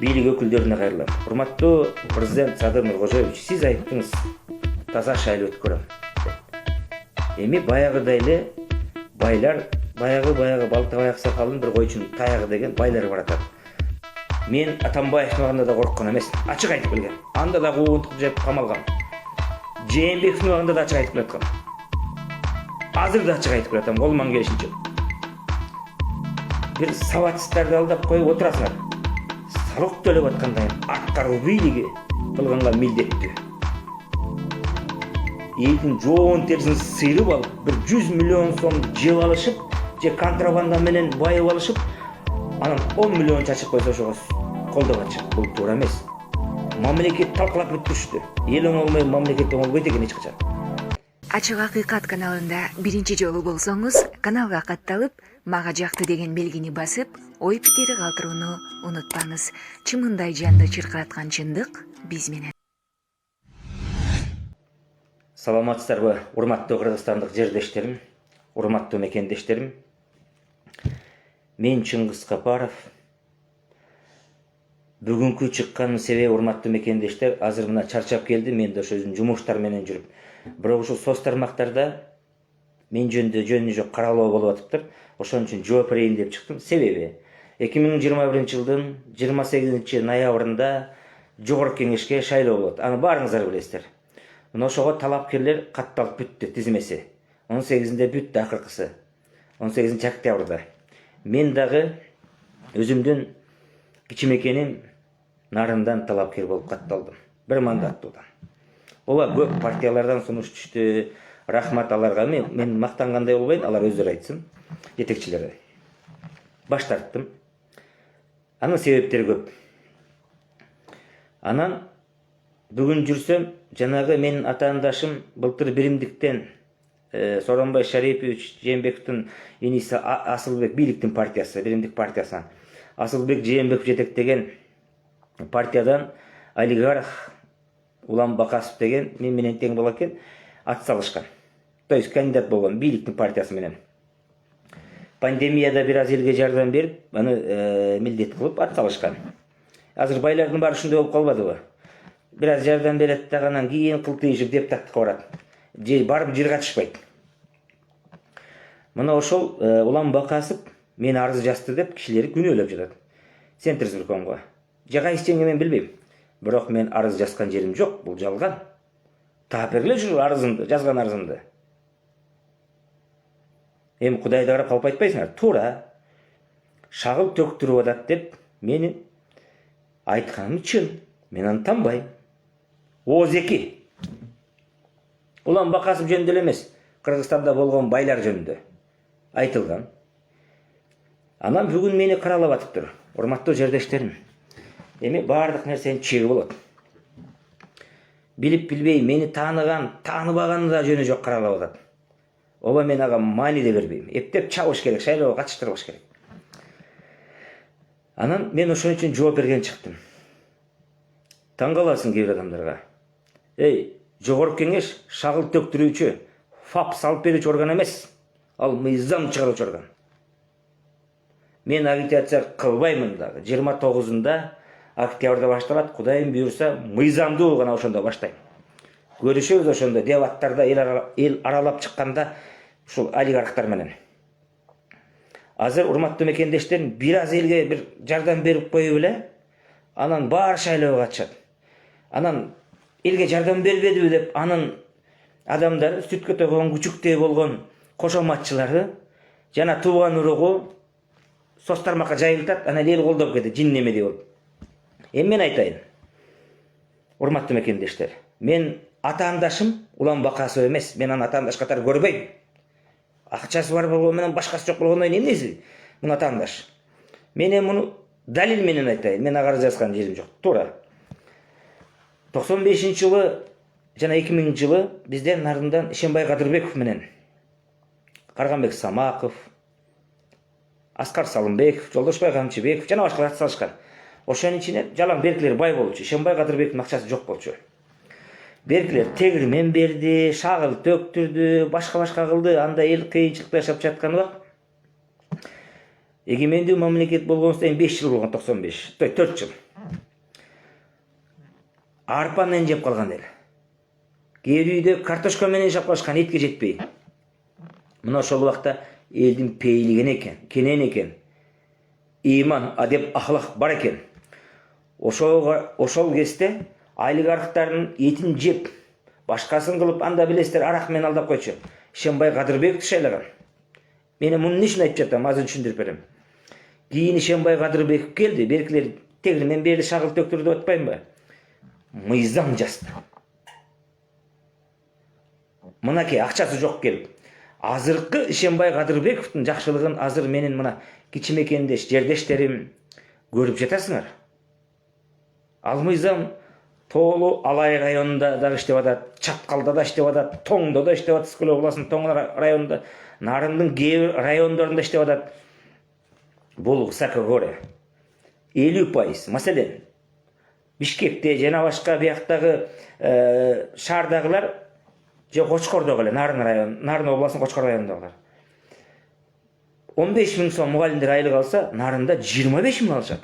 бийлик өкүлдөрүнө кайрылам. Урматтуу президент Садыр Нуркожоевич, сиз айттыңыз, таза шайлоо өткөрөм. Эми баягыдай эле байлар, баягы Балтабай аксакалдын бир койчун таягы деген байлар баратат. Мен Атамбаевдин убагында да корккон эмес, ачык айтып келген. Анда да куугунтук жеп камалган. Жээнбековдун убагында да ачык айтып келаткам. Азыр да ачык айтып келатам, колуман келишинче. Бир сабатсыздарды алдап коюп отурасыңар. Салык төлөп аткандай аткаруу бийлиги кылганга милдеттүү. Элдин жоон терисин сыйрып алып, бир 100 миллион сом жеп алышып, же контрабанда менен байып алышып, анан 10 миллион чачып койсо ошого колдогончу. Бул туура эмес. Мамлекет талкалап бүттүштү. Эл оңолмой мамлекет оңолбойт экен эч качан. Ачык Акыйкат каналында биринчи жолу болсоңуз, каналга катталып, мага жакты деген белгини басып, ой пикири калтырууну унутпаңыз. Чымындай жанды чыркыраткан чындык биз менен. Саламатсыздарбы, урматтуу кыргызстандык жердештерим, урматтуу мекендештерим. Мен Чыңгыз Капаров. Бүгүнкү чыккан себеби, урматтуу мекендештер, азыр мына чарчап келдим, мен да ошо өзүм жумуштар менен жүрүп. Бирок ушул соц тармактарда мен жөнүндө жөнү жок каралоо болуп атыптыр. Ошон үчүн жооп берейин деп чыктым. Себеби 2021-жылдын 28 ноябрында Жогорку Кеңешке шайлоо болот. Аны баарыңыздар билесиздер. Мына ошого талапкерлер катталып бүттү тизмеси. 18-inde бүттү акыркысы. 18 октябрда. Мен дагы өзүмдүн кичимекеним нарындан талапкер болуп катталдым. Бир мандаттуудан. Ооба көп партиялардан сунуш түштү. Рахмат аларга. Мен мактангандай болбойн, алар өздөрү айтсын. Жетекчилери. Баш тарттым. Анын себептери көп. Анан бүгүн жүрсөм, жанагы менин атаандашым былтыр биримдиктен Сооронбай Шарипович Жээнбековдун иниси Асылбек, бийликтин партиясы, биримдик партиясынан Асылбек Жээнбеков жетектеген партиядан олигарх Улам Бакасов деген мен менен тең болот экен, ат салышкан. То есть кандидат болгон бийликтин партиясы менен. Пандемияда бир аз элге жардам берип, аны милдет кылып ат салышкан. Азыр байлардын баары ушундай болуп калбадыбы? Бир аз жардам берет дагы, анан кийин кылтыйышып депутаттыкка барат. Же барып жер катышпайт. Мына ошол Улам Бакасов мен арыз жазды деп кишилери күнөөлөп жатат. Центр избиркомго. Же кайсычеңи мен билбейм. Бирок мен арыз жазган жерим жок, бул жалган. Таап бергиле ушул арызымды, жазган арызымды. Эми Кудайды карап калып айтпайсыңар, туура. Шагыл төктүрүп атат деп мени айтканым чын. Мен аны танбайм. О2. Улам Бакасов жөнүндө эмес, Кыргызстанда болгон байлар жөнүндө айтылган. Анан бүгүн мени каралап атыптыр. Урматтуу жердештерим. Эми баардык нерсенин чеги болот. Билип билбей мени тааныган, тааныбаганы да жөнү жок каралап атат. Ооба мен ага маани да бербейм. Эптеп чабыш керек, шайлоого катыштырбаш керек. Анан мен ошон үчүн жооп берген чыктым. Таң каласың кээ бир адамдарга. Жогорку Кеңеш шагыл төктүрүүчү, ФАП салып берүүчү орган эмес. Ал мыйзам чыгаруучу орган. Мен агитация кылбаймын дагы. 29-ында октябрда башталат. Кудайым буйрса, мыйзамдуу гана ошондо баштайм. Көрүшөбүз ошондо дебаттарда, эл аралап чыкканда ушул олигархтар менен. Азыр урматтуу мекендештерим, бир аз элге бир жардам берип коюп эле, анан баары шайлоого катышат. Анан элге жардам бербедиби деп анын адамдары, сүткө тойгон күчүктөй болгон кошоматчылары жана тууган уругу соц тармакка жайылтат, анан эл колдоп кетет, жин немедей болуп. Эми мен айтайын, урматтуу мекендештер, мен атаандашым Улам Бакасов эмес, мен аны атаандаш катары көрбөйм. Акчасы бар болгону менен башкасы жок болгондон кийин эмнеси муну атаандаш? Мен эми муну далил менен айтайын, мен ага жазган жерим жок, туура. 95-жылы жана 2000-жылы бизден нарындан Ишенбай Кадырбеков менен Карганбек Самаков, Аскар Салымбеков, Жолдошбай Камчыбеков жана башкалар салышкан. Ошонун ичине жалаң беркилер бай болчу. Ишенбай Кадырбектин акчасы жок болчу. Беркилер тегирмен берди, шагыл төктүрдү, башка кылды. Анда эл кыйынчылыкта жашап жаткан убак эгемендүү мамлекет болгон сайын 5 жыл болгон, 95, 4 жыл. Арпа менен жеп калган эл. Кээ бир үйдө картошка менен шапкылашкан этке жетпей. Мына ошол убакта элдин пейилген кенен экен. Иман, адеп, ахлак бар экен. Ошол кезде олигархтардын этин жеп, башкасын кылып, анда билесиздер арак менен алдап койчу. Ишенбай Кадырбековду шайлаган. Мен мунун эмне үчүн айтып жатам, азыр түшүндүрүп берем. Кийин Ишенбай Кадырбеков келди, беркилер тегил мен бери шагыл төктүрдү деп атпаймынбы? Мыйзам жазды. Мынакей акчасы жок келип. Азыркы Ишенбай Кадырбековдун жакшылыгын азыр менин мына кичимекендеш, жердештерим көрүп жатасыңар. Ал мыйзам Тоолу Алай районунда да иштеп атат, Чаткалда да иштеп атат, Тоңдо да иштеп атат, Скөл областынын Тоң районунда, Нарындын кээ райондорунда иштеп атат. Бул высокогорье 50%. Маселен, Бишкекте жана башка бияктагы шаардагылар же Кочкордогу эле, Нарын областынын Кочкор районундагылар 15 000 сом мугалимдер айлык алса, Нарында 25 000 алышат.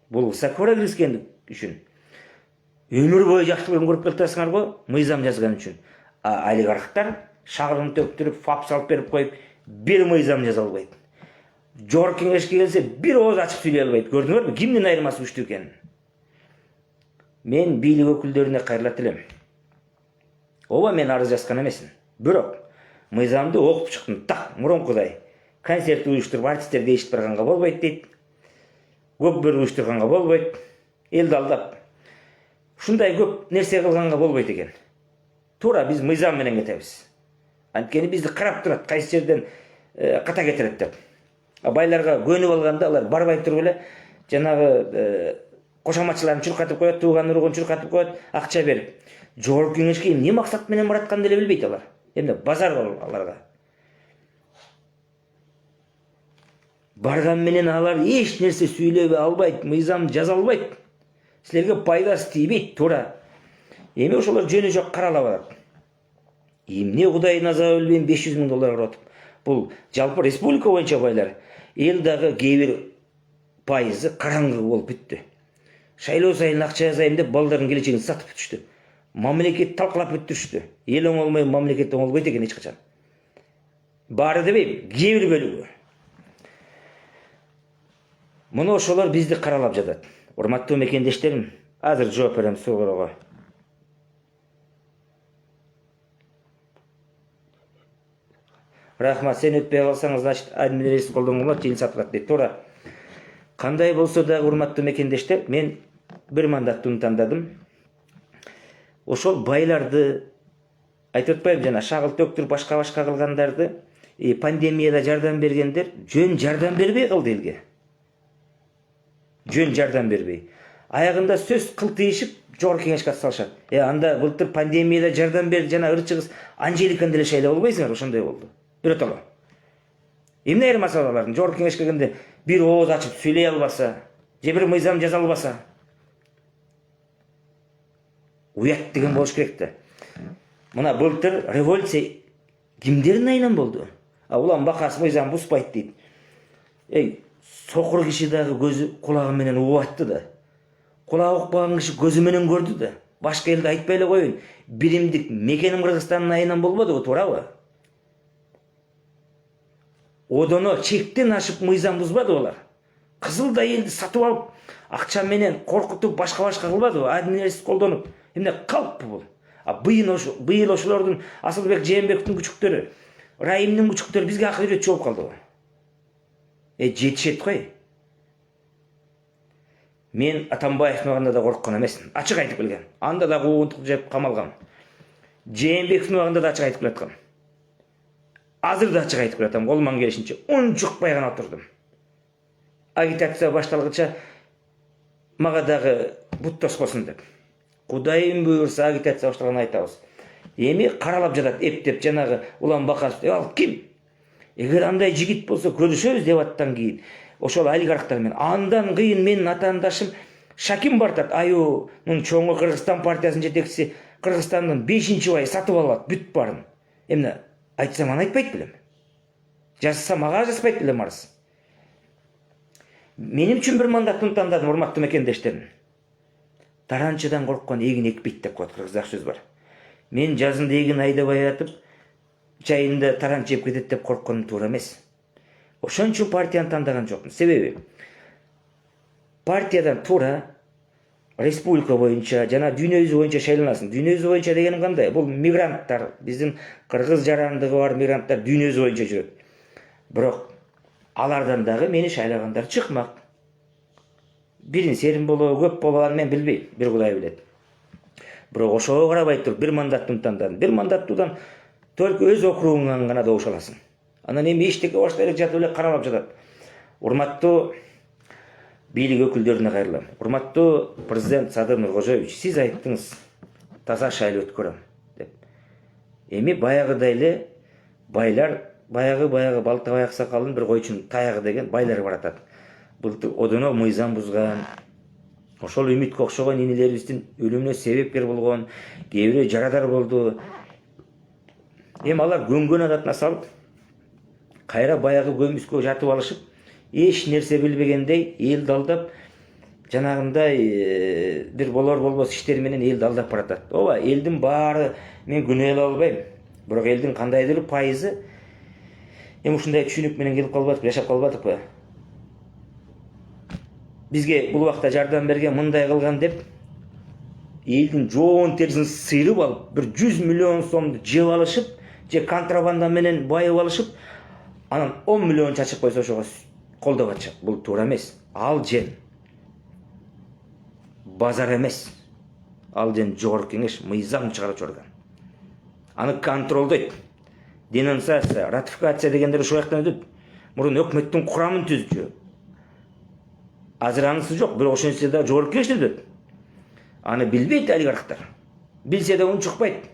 Бул высокогорье киргизгендик үчүн. Өмүр бою жакшылыгын көрүп келатасыңар го, мыйзам жазган үчүн. Олигархтар шагылын төктүрүп, фап салып берип коюп, бир мыйзам жаза албайт. Жогорку кеңешке келсе, бир ооз ачып сүйлөй албайт. Көрдүңөрбү, кимдин айырмасы күчтүү экенин? Мен бийлик өкүлдөрүнө кайрылат элем. Ооба, мен арыз жазган эмесмин. Бирок мыйзамды окуп чыктым. Так, мурункудай. Концерт уюштуруп, артисттер değişип барганга болбойт дейт. Көп бир уюштурганга болбойт. Элди алдап. Ушундай көп нерсе кылганга болбойт экен. Туура биз мыйзам менен кетебиз. Анткени бизди карап турат, кайсы жерден ката кетирет деп. Байларга көнүп алганда алар барбай туруп эле жанагы кошоматчыларын чуркатып коет, тууган уругун чуркатып коет, акча берип. Жогорку кеңешке эмне максат менен баратканын деле билбейт алар. Эмне базар болуп аларга. Барган менен алар эч нерсе сүйлөбөй албайт, мыйзам жаза албайт. Силерге пайдасы тийбейт, туура. Эми ошолор жөнү жок каралап атат. Эмне Кудайдын азабы билбейм, 500 000 доллар кырып. Бул жалпы республика боюнча байлар. Эл дагы кээ бир пайызы караңгы болуп бүттү. Шайлоо сайын акча жазайын деп балдардын келечегин сатып бүтүштү. Мамлекет талкалап бүттүрүштү. Эл оңолмой, мамлекет оңолбойт экен эч качан. Баары дебейм, кээ бир бөлүгү. Муну ошолор бизди каралап жатат. Урматтуу мекендештерим, азыр жооп берем суроого. Рахмат, сен өтпей калсаң, значит, администрацияны колдонгонго чейин сатылат дейт. Туура. Кандай болсо да, урматтуу мекендештер, мен бир мандаттууну тандадым. Ошол байларды айтып атпайбы, жана шагыл төктүрүп башка кылгандарды, пандемияда жардам бергендер жөн жардам бербей калды элге. Жөн жардам бербей. Аягында сөз кылтыйышып, жогорку кеңешке салышат. Анда былтыр пандемияда жардам берди, жана ырчыгыз Анжеликаны деле шайлап албайсыңар, ошондой болду. Биротоло. Эмне айырмасы бар алардын? Жогорку кеңешке келгенде бир ооз ачып сүйлөй албаса, же бир мыйзам жаза албаса. Уят деген болуш керек да. Мына былтыр революция кимдердин айынан болду? Улам бакасы мыйзам бузбайт дейт. Сокур киши дагы көзү кулагы менен угатты да. Кулагы укпаган киши көзү менен көрдү да. Башка элде айтпай эле коюн. Биримдик мекеним Кыргызстандын айынан болбодубу, туурабы? Одоно чектен ашып мыйзам бузбады олар. Кызылдай элди сатып алып, акча менен коркутуп башка кылбадыбы? Администрация колдонуп. Эмне калппы бул? Быйыл ошолордун Асылбек Жээнбековдун күчүктөрү, Райымдын күчүктөрү бизге акыл үйрөтчү болуп калдыбы? Жетишет кой. Мен Атамбаевдин убагында да корккон эмесмин. Ачык айтып келген. Анда да куугунтук жеп камалгам. Жээнбековдун убагында да ачык айтып келаткам. Азыр да ачык айтып келатам, колуман келишинче унчукпай гана отурдум. Агитация башталгыча мага дагы бут тоскосун деп. Кудайым буйрса агитация башталганын айтабыз. Эми каралап жатат, эптеп жанагы Улан Бакасов. Ал ким? Эгер андай жигит болсо көрүшөбүз деп аттан кийин ошол олигархтар менен андан кыйын менин атаандашым Шаким Бартат аюунун чоңу Кыргызстан партиясынын жетекчиси Кыргызстандын 5-бай сатып алат бүт барын. Эмне айтсам аны айтпайт белем. Жазсам ага жазбайт белем арыз. Менин үчүн бир мандатты тандадым, урматтуу мекендештерим. Таранчыдан корккон эгин экпейт деп коет, кыргызда сөз бар. Мен жазында эгин айдабай атып, жайында таранчы жеп кетет деп коркконум туура эмес. Ошон үчүн партияны тандаган жокмун. Себеби партиядан туура республика боюнча жана дүйнө жүзү боюнча шайланасың. Дүйнө жүзү боюнча дегеним кандай? Бул мигранттар, биздин кыргыз жарандыгы бар мигранттар дүйнө жүзү боюнча жүрөт. Бирок алардан дагы мени шайлагандар чыкмак. Бирин серин болобу, көп болобу мен билбейм, бир Кудай билет. Бирок ошого карабай туруп бир мандаттын тандадым. Бир мандаттуудан только өз округуңан гана добуш аласың. Анан эми эчтеке баштайлык жатып эле каралап жатат. Урматтуу бийлик өкүлдөрүнө кайрылам. Урматтуу президент Садыр Нуркожоевич, сиз айттыңыз, таза шайлоо өткөрөм деп. Эми баягыдай эле байлар, баягы Балтабай аксакалдын бир койчун таягы деген байлар баратат. Былтыр одоно мыйзам бузган, ошол Үмүткө окшогон инилерибиздин өлүмүнө себепкер болгон, кээ бирөө жарадар болду. Эми алар көңгөн адатына салып, кайра баягы көмүскө жатып алышып, эч нерсе билбегендей элди алдап, жанагындай бир болор болбос иштери менен элди алдап баратат. Ооба, элдин баары мен күнөөлөй албайм. Бирок элдин кандайдыр пайызы эми ушундай түшүнүк менен келип калбатып, жашап калбатыкпы? Бизге бул убакта жардам берген, мындай кылган деп элдин жоон терисин сыйрып алып, бир 100 миллион сомду жеп алышып, же контрабанда менен байып алышып, анан 10 миллион чачып койсо ошого колдоп атышат. Бул туура эмес. Ал жен базар эмес. Ал жен жогорку кеңеш, мыйзам чыгаруучу орган. Аны контролдойт. Денонсация, ратификация дегендер ошол жактан өтөт. Мурун өкмөттүн курамын түзүчү. Азыр анысы жок, бирок ошончо да жогорку кеңеште өтөт. Аны билбейт олигархтар. Билсе да унчукпайт.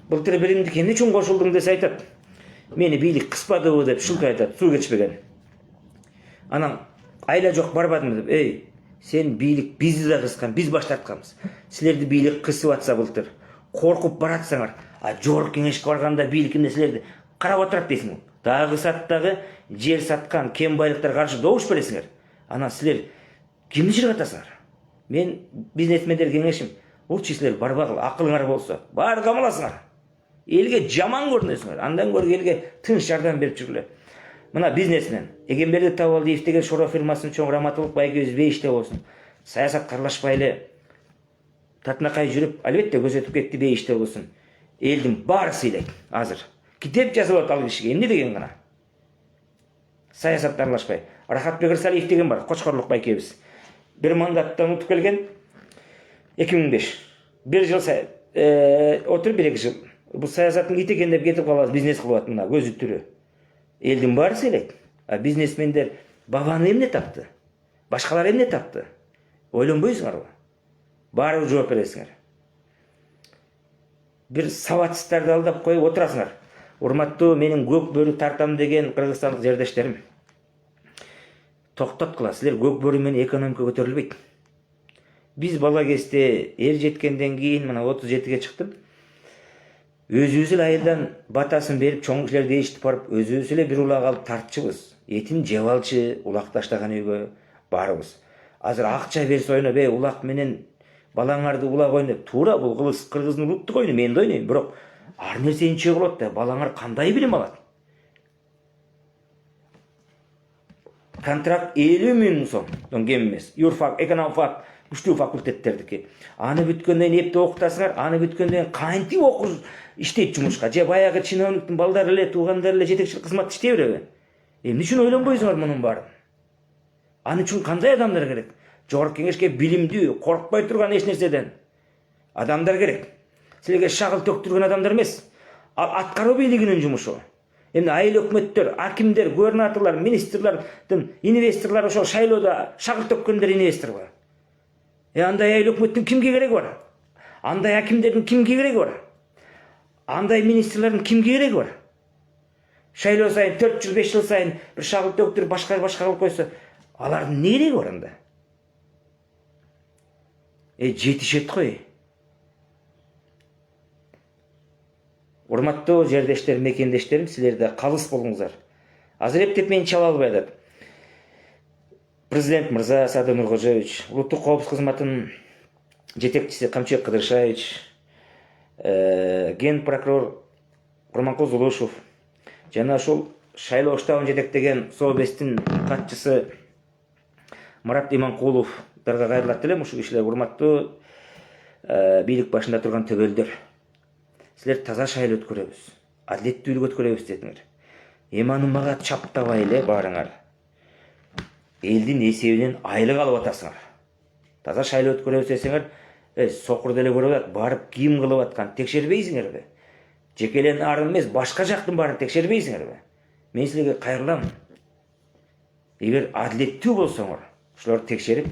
Былтыр биримдики эмне үчүн кошулдуң десе айтат. Мени бийлик кыспадыбы деп шылтый айтат, суу кечпеген. Анан айла жок барбадым деп, эй, сен бийлик бизди да кыскан, биз баш тартканбыз. Силерди бийлик кысып атса былтыр, коркуп баратсаңар, а жогорку кеңешке барганда бийлик эмне силерди карап отурат дейсиң. Дагы саттагы жер саткан кем байлыктар каршы добуш бересиңер. Анан силер кимди чыргатасыңар? Мен бизнесмендер кеңешим, урчу силер барбагыла, акылыңар болсо, баары камаласыңар. Элге жаман көрүнөсүңөр, андан көргө элге тынч жардам берип жүргүлө. Мына бизнесмен Эгемберди Табалдиев деген шоро фирмасынын чоң Раматылык байгебиз бейиште болсун. Саясатка аралашпай эле татынакай жүрүп, албетте көзөтүп кетти, бейиште болсун. Элдин баары сыйлайт азыр. Китеп жазып атат ал кишиге, эмне деген гана. Саясатка аралашпай. Рахатбек Ырсалиев деген бар, Кочкорлук байкебиз. Бир мандаттан утуп келген 2005. Бир жыл отуруп 1-2 жыл. Бул саясаттын кит экен деп кетип калабыз, бизнес кылып атат мына көзү түрү. Элдин баары сыйлайт. А бизнесмендер бабаны эмне тапты? Башкалар эмне тапты? Ойлонбойсуңарбы? Баары жооп бересиңер. Бир сабатсыздарды алдап коюп отурасыңар. Урматтуу менин көк бөрү тартам деген кыргызстандык жердештерим. Токтоткула, силер көк бөрү менен экономика көтөрүлбөйт. Биз бала кезде эр жеткенден кийин мына 37-ге чыктым. Өзүбүз эле айылдан батасын берип, чоң кишилерди эчтип барып, өзүбүз эле бир улак алып тартчыбыз. Этин жеп алчы, улак таштаган үйгө барыбыз. Азыр акча берсе ойноп, улак менен балаңарды улак ойноп, туура бул кыргыздын улуттук ойуну, мен да ойнойм, бирок ар нерсе нче болот да, балаңар кандай билим алат? Контракт 50 миң сомдон кем эмес. Юрфак, экономфак, күчтүү факультеттердики. Аны бүткөндөн кийин эпте окутасыңар, аны бүткөндөн кийин кантип окуш иштейт жумушка? Же баягы чиновниктин балдары эле, туугандары эле жетекчилик кызматты иштей береби? Эмне үчүн ойлонбойсуңар мунун баарын? Аны үчүн кандай адамдар керек? Жогорку кеңешке билимдүү, коркпой турган эч нерседен адамдар керек. Силерге шагыл төктүргөн адамдар эмес. Ал аткаруу бийлигинин жумушу. Эмне айыл өкмөттөр, акимдер, губернаторлор, министрлердин, инвесторлор ошол шайлоодо шагыл төккөндөр инвесторго. Андай айыл өкмөттүн кимге кереги бар? Андай акимдердин кимге кереги бар? Андай министрлердин кимге кереги бар? Шайлоо сайын 4 жыл, 5 жыл сайын бир шагыл төктүрүп башка кылып койсо, алардын эмне кереги бар анда? Жетишет кой. Урматтуу жердештерим, мекендештерим, силер да калыс болуңуздар. Азыр эптеп мени чала албай атат. Президент мырза Садыр Нуркожоевич, улуттук коопсуздук кызматынын жетекчиси Камчыбек Кыдыршаевич, ген прокурор Курманкул Зулушев жана ушул шайлоо штабын жетектеген Совбестин катчысы Марат Иманкуловдарга кайрылат элем. Ушул кишилер урматтуу бийлик башында турган төбөлдөр. Силер таза шайлоо өткөрөбүз, адилеттүүлүк өткөрөбүз дедиңер. Эми мага чаптабай эле баарыңар. Элдин эсебинен айлык алып атасыңар. Таза шайлоо өткөрөбүз десеңер, сокур деле көрүп атат, барып ким кылып аткан текшербейсиңерби? Жекелен арын эмес, башка жактын баарын текшербейсиңерби? Мен силерге кайрылам. Эгер адилеттүү болсоңор, ушуларды текшерип,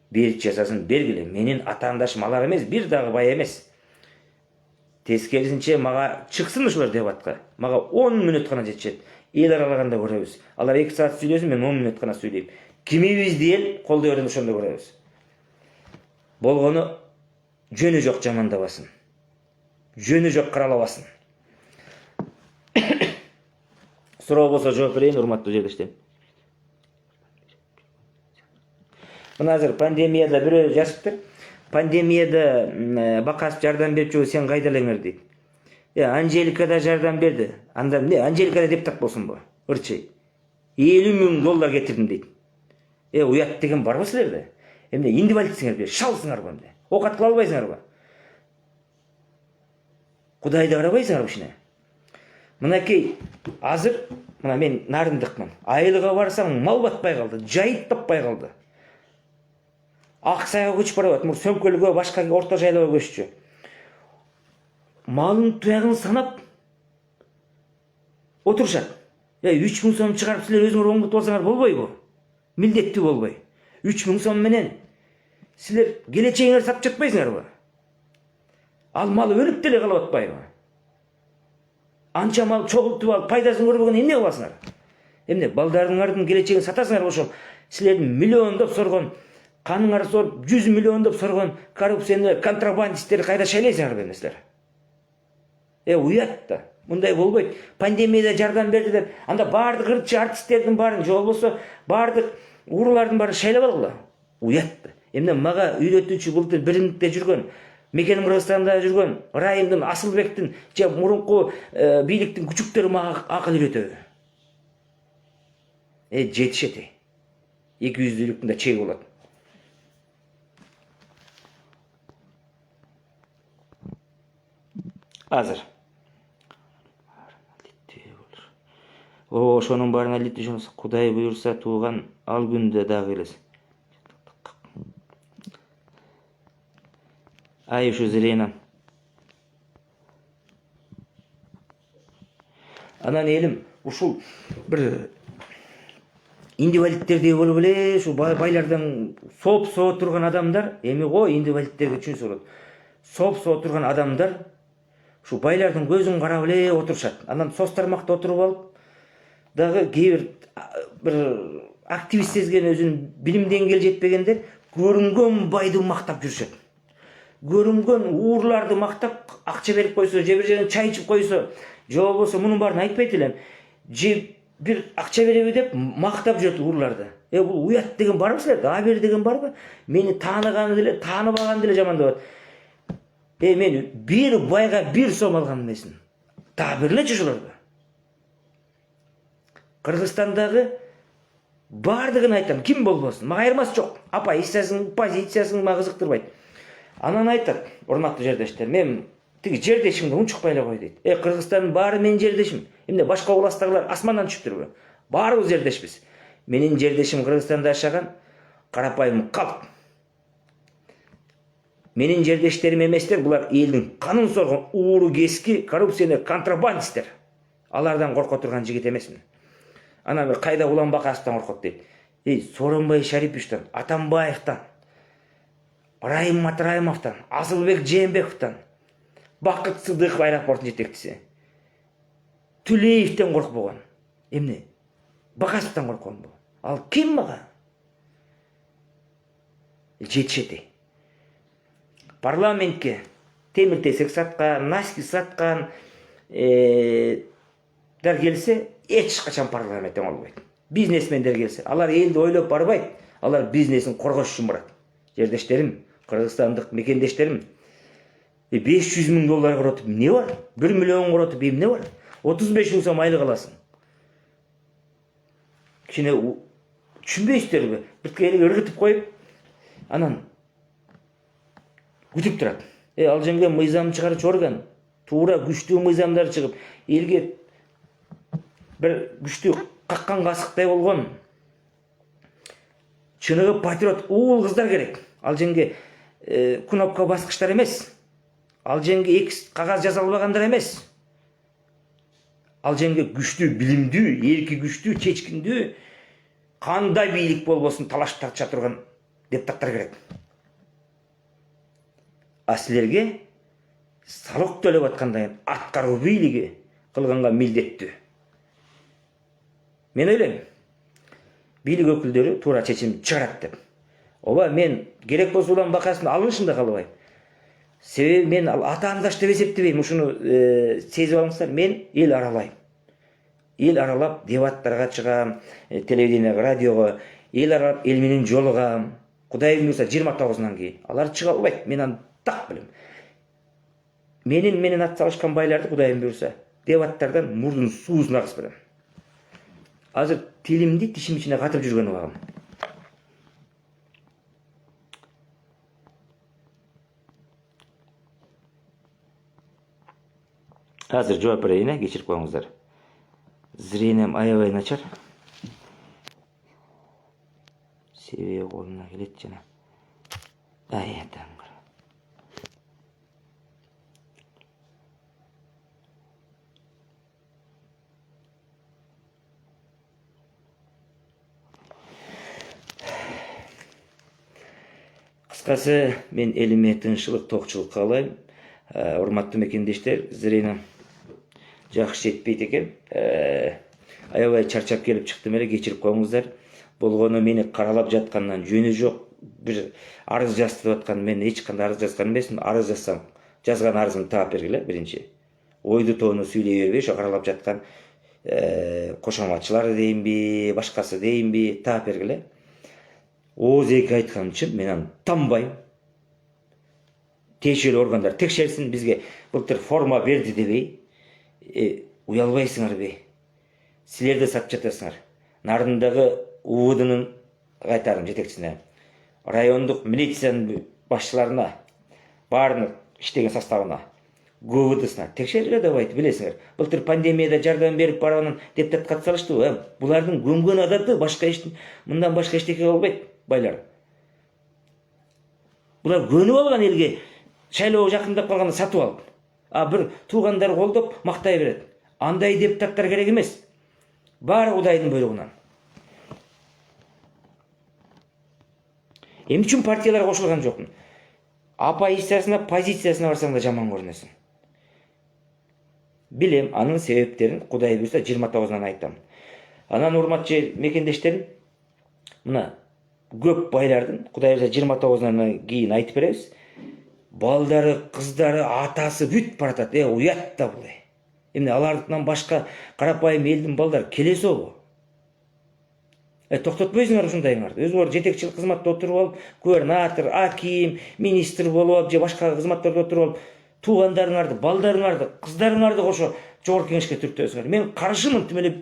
берип жазасын бергиле. Менин атаандашым алар эмес, бир дагы бай эмес. Тескерисинче мага чыксын ушулар дебатка. Мага 10 мүнөт гана жетишет. Эл аралaganda көрөбүз. Алар 2 саат сүйлөсүн, мен 10 мүнөт гана сүйлөйм. Кимибиз эл колдо бердим, ошондо көрөбүз. Болгону жөнү жок жамандабасын. Жөнү жок каралабасын. Суроо болсо жооп берейин, урматтуу жерлештер. Мына азыр пандемияда бирөө жазыптыр. Пандемияда Бакасов жардам берип жүрүп, сен кайда элеңер дейт. Анжелика да жардам берди. Анда эмне? Анжелика да депутат болсунбу? Ырчый. 50 000 доллар кетирдим дейт. Уят деген барбы силерде? Эмне инвалидсиңерби? Шалсыңарбы эмне? Окат кыла албайсыңарбы? Кудайды карабайсыңарбы ишине? Мынакей азыр, мына мен нарындыкмын. Айылга барсаң мал батпай калды, жайыт таппай калды. Аксайга көчүп барат, Сөмкөлгө, башка орто жайлоого көччү. Малын туягын санап отурушат. 3 000 сом чыгарып силер өзүңөр оңдотуп алсаңар болбойбу? Милдеттүү болбой. 3 000 сом менен силер келечегиңерди сатып жатпайсыңарбы? Ал мал өлүп деле калып атпайбы? Анча мал чогултуп алып пайдасын көрбөгөн эмне кыласыңар? Эмне балдарыңардын келечегин сатасыңар ошол? Силердин миллиондоп соргон, каныңарды соруп 100 миллиондоп соргон коррупционер, контрабандисттер кайда шайлайсыңар эмне силер? Уят да. Мындай болбойт. Пандемияда жардам берди деп, анда бардык ырчы артисттердин баарын, же болбосо бардык уруулардын баарын шайлап алгыла. Уят да. Эмне мага үйрөтүүчү былтыр биримдикте жүргөн, Мекеним Кыргызстанда жүргөн Райымдын, Асылбектин, же мурунку бийликтин күчүктөрү мага акыл үйрөтөбү. Жетишет. 200-дүүлүктүн да чеги болот. Азыр. Ошонун баарына алиттүү жонос, Кудай буйрса тууган ал күндө дагы келесиң. Ай ушу зеленам. Анан элим ушул бир инвалидтердей болуп эле ушу байлардан соп турган адамдар, эми го инвалидтерге түшүнсө болот. Соп турган адамдар ушу байлардын көзүн карап эле отурушат. Анан соц тармакта отуруп алып, дагы кээ бир активист сезген өзүнүн билим деңгээли жетпегендер көрүнгөн байды мактап жүрүшөт. Көрүнгөн уурларды мактап акча берип койсо, же бир жерден чай ичип койсо, же болбосо мунун баарын айтпайт элем. Же бир акча береби деп мактап жүрөт уурларды. Бул уят деген барбы силерде? Абер деген барбы? Мени тааныганы деле, тааныбаганы деле жамандап атат. Мен бир байга 1 сом алган эмесмин. Дагы берлечи ошолорго. Кыргызстандагы бардыгын айтам, ким болбосун. Мага айырмасы жок. Оппозициясың, позициясың мага кызыктырбайт. Анан айтат, урматтуу жердештер, мен тиги жердешимди унчукпай эле кой дейт. Кыргызстандын баары менин жердешим. Эмне башка областтагылар асмандан түшүптүрбү? Баарыбыз жердешпиз. Менин жердешим Кыргызстанда жашаган карапайым калк. Менин жердештерим эместер, булар элдин канын соргон ууру кески, коррупционер, контрабандисттер. Алардан корко турган жигит эмесмин. Анан бир кайда Улан Бакасовдон коркот дейт. Сооронбай Шариповичтен, Атамбаевден, Райым Матраимовдон, Асылбек Жээнбековдон, Бакыт Сыдыков аэропорттун жетекчиси. Түлеевден коркпогон. Эмне? Бакасовдон коркконбу? Ал ким мага? Жетишет. Парламентке темир-тесек саткан, носки саткан дар келсе, эч качан парламенттен болбойт. Бизнесмендер келсе, алар элди ойлоп барбайт. Алар бизнесин коргош үчүн барат. Жердештерим, кыргызстандык мекендештерим, 500 000 доллар коротуп эмне бар? 1 миллион коротуп эмне бар? 35 000 сом айлык аласың. Кичине түшүнбөйсүздарбы? Бирке эле ыргытып коюп, анан күтүп турат. Ал жерге мыйзам чыгарчы орган, туура күчтүү мыйзамдар чыгып, элге бир күчтүү каккан касыктай болгон чыныгы патриот уул кыздар керек. Ал жерге кнопка баскычтар эмес. Ал жерге экс кагаз жаза албагандар эмес. Ал жерге күчтүү, билимдүү, эрки күчтүү, чечкиндүү, кандай бийлик болбосун талашып тартыша турган депутаттар керек. А силерге салык төлөп аткандан кийин аткаруу бийлиги кылганга милдеттүү. Мен ойлойм, бийлик өкүлдөрү туура чечим чыгарат деп. Ооба, мен керек болсо улам бакасын алынышын да каалабайм. Себеби мен атаандаш деп эсептебейм. Ушуну сезип алыңыздар. Мен эл аралайм. Эл аралап дебаттарга чыгам, телевидениеге, радиого, эл аралап эл менен жолугам. Кудай буйруса 29-нан кийин алар чыга албайт. Мен аны так билем. Менен ат салышкан байларды Кудай буйруса дебаттардан мурдун суусун агызып берем. Азыр тилимди тишим ичине катып жүргөн убагым. Азыр жооп берейин, кечирип коюңуздар. Зрением аябай начар. Себеби колуна келет жана. Таңгыр. Кыскасы, мен элиме тынччылык, токчулук каалайм. Урматтуу мекендештер, зрением жакшы жетпейт экен. Аябай чарчап келип чыктым эле, кечирип коюңуздар. Болгону мени каралап жаткандан жөнү жок. Бир арыз жазып аткан, мен эч кандай арыз жазган эмесмин. Арыз жазсам, жазган арызымды таап бергиле биринчи. Ойду тоону сүйлөй бербей, ошо каралап жаткан кошоматчылар дейинби, башкасы дейинби, таап бергиле. Ооз эки айткан үчүн мен аны танбайм. Тиешелүү органдар текшерсин, бизге былтыр форма берди дебей, уялбайсыңарбы? Силер да сатып жатасыңар. Нардындагы УВДнын кайтарым жетекчисине, райондук милициянын башчыларына, баарынын иштеген составына, ГУВДсына текшериле деп айтып билесиңер. Былтыр пандемияда жардам берип барганын депутат катыша алыштыбы? Булардын көмгөн адаты башка иштин, мындан башка эчтеке болбойт, байлар. Булар көнүп алган элге шайлоо жакындап калганда сатып алып, бир туугандар колдоп мактай берет. Андай депутаттар керек эмес. Баары Кудайдын буйругунан. Эмне үчүн партияларга кошулган жокмун? Оппозициясына, позициясына барсаң да жаман көрүнөсүң. Билем, анын себептерин Кудай буйруса 29-нан айтам. Анан урматчы мекендештерим, мына көп байлардын Кудай буйруса 29-нан кийин айтып беребиз. Балдары, кыздары, атасы бүт баратат. Уят да бул. Эмне алардынан башка карапайым элдин балдары келесобу? Токтотпойсуңар ушундайыңарды. Өзүңөр жетекчилик кызматта отуруп алып, губернатор, аким, министр болуп алып, же башка кызматтарда отуруп алып, туугандарыңарды, балдарыңарды, кыздарыңарды кошо жогорку кеңешке түртөсүңөр. Мен каршымын, тим эле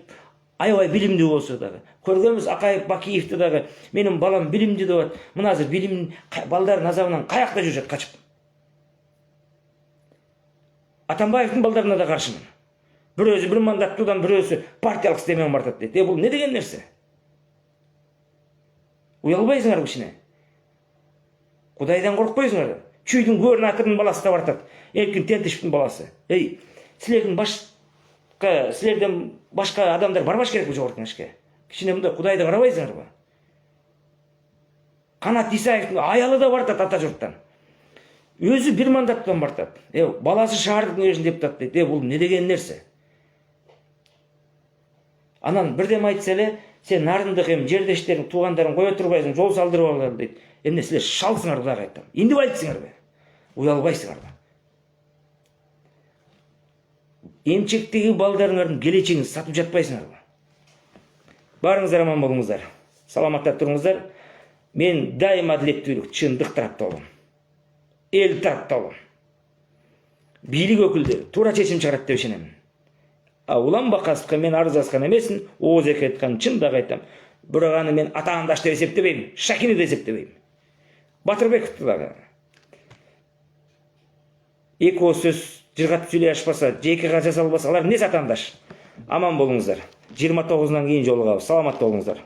аябай билимдүү болсо дагы. Көргөнбүз Акаев Бакиевди дагы, менин балам билимдүү деп атат. Мына азыр билим балдардын азабынан каякта жүрүшөт качып. Атамбаевдин балдарына да каршымын. Бирөөсү бир мандаттуудан, бирөөсү партиялык системадан бартат дейт. Бул не деген нерсе? Уялбайсыңар кичине. Кудайдан коркпойсуңар. Чүйдүн губернаторунун баласы да бартат. Эркин Тентишевдин баласы. Силерден башка адамдар барбаш керекпи жогорку кеңешке? Кичине мындай Кудайды карабайсыңарбы? Канат Исаевдин аялы да бартат ата журттан. Өзү бир мандаттан бартат. Баласы шаардык кеңешинин депутаты дейт. Бул не деген нерсе? Анан бирдем айтса эле, сен нардындык жердештериң, туугандарың кое турбайсың, жол салдырып алган дейт. Эмне силер шалсыңар Кудайга айтам. Индип айтсыңарбы? Уялбайсыңарбы? Эмчектеги балдарыңардын келечегин сатып жатпайсыңарбы? Барыңыздар аман болуңуздар. Саламатта туруңуздар. Мен дайым адилеттүүлүк, чындык тарапта болом. Эл тарапта болом. Бийлик өкүлдөрү туура чечим чыгарат деп ишенемин. Улан Бакасовго мен арыз жазган эмесмин, ооз эки айткан, чындап айтам. Бирок аны мен атаандаш деп эсептебейм, Шакини деп эсептебейм. Батырбековду дагы. Эки ооз сөз жыргатып сүйлөй ашпаса, жеке жаза албаса, алар эмнеси атаандаш? Аман болуңуздар. 29-нан кийин жолугабыз. Саламатта болуңуздар.